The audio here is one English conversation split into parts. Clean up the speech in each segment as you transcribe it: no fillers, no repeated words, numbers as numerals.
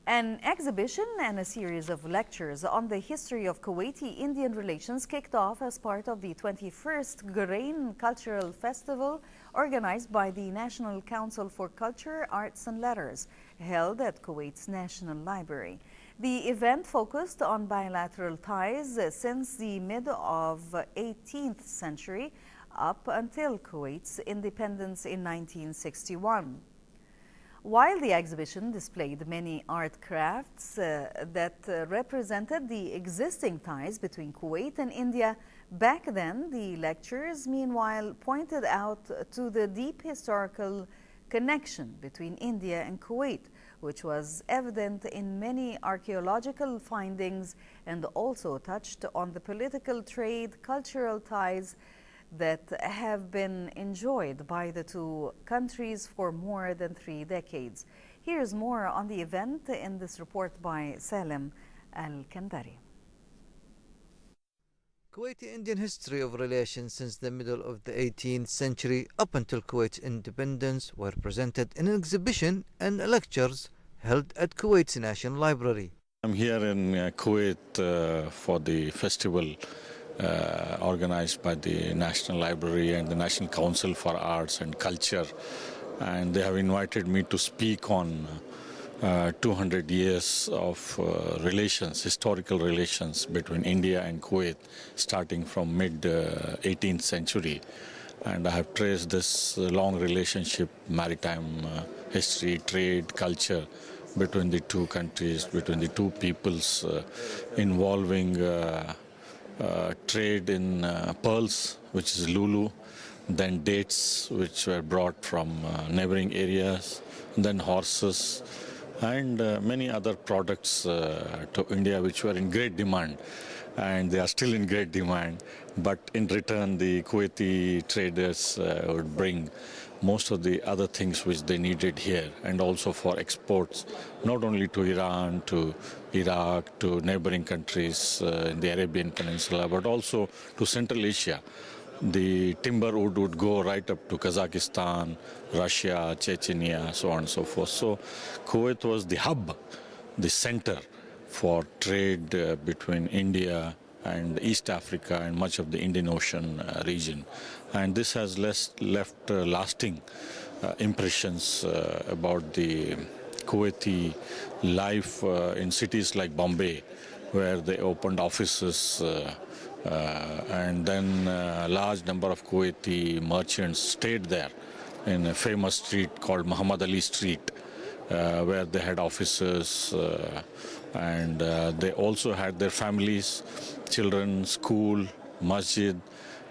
An exhibition and a series of lectures on the history of Kuwaiti-Indian relations kicked off as part of the 21st Qurian Cultural Festival organized by the National Council for Culture, Arts and Letters, held at Kuwait's National Library. The event focused on bilateral ties since the mid of 18th century up until Kuwait's independence in 1961. While the exhibition displayed many art crafts that represented the existing ties between Kuwait and India back then, the lectures meanwhile pointed out to the deep historical connection between India and Kuwait, which was evident in many archaeological findings, and also touched on the political, trade, cultural ties that have been enjoyed by the two countries for more than 3 decades. Here's more on the event in this report by Salim Al-Kandari. Kuwaiti-Indian history of relations since the middle of the 18th century up until Kuwait's independence were presented in an exhibition and lectures held at Kuwait's National Library. I'm here in Kuwait for the festival organized by the National Library and the National Council for Arts and Culture, and they have invited me to speak on 200 years of relations, historical relations between India and Kuwait, starting from mid 18th century. And I have traced this long relationship, maritime history, trade, culture between the two countries, between the two peoples, involving trade in pearls, which is lulu, then dates, which were brought from neighboring areas, then horses, and many other products to India which were in great demand, and they are still in great demand. But in return, the Kuwaiti traders would bring most of the other things which they needed here, and also for exports, not only to Iran, to Iraq, to neighboring countries in the Arabian Peninsula, but also to Central Asia. The timber wood would go right up to Kazakhstan, Russia, Chechnya, so on and so forth. So Kuwait was the hub, the center for trade between India and East Africa and much of the Indian Ocean region. And this has left lasting impressions about the Kuwaiti life in cities like Bombay, where they opened offices and then a large number of Kuwaiti merchants stayed there in a famous street called Muhammad Ali Street, where they had offices and they also had their families, children, school, masjid,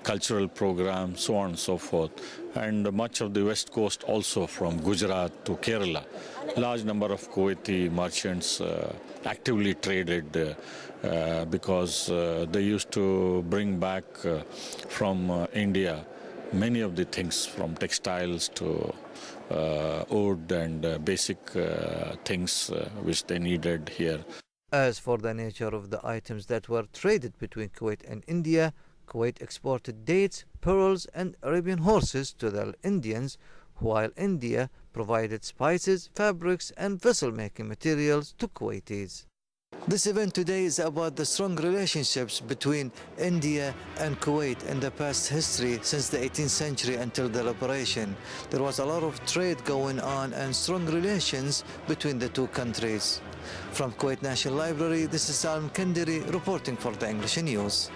cultural program, so on and so forth. And much of the west coast also, from Gujarat to Kerala. Large number of Kuwaiti merchants actively traded because they used to bring back from India many of the things, from textiles to wood and basic things which they needed here. As for the nature of the items that were traded between Kuwait and India, Kuwait exported dates, pearls and Arabian horses to the Indians, while India provided spices, fabrics and vessel-making materials to Kuwaitis. This event today is about the strong relationships between India and Kuwait in the past history since the 18th century until the liberation. There was a lot of trade going on and strong relations between the two countries. From Kuwait National Library, this is Salim Kandari reporting for the English News.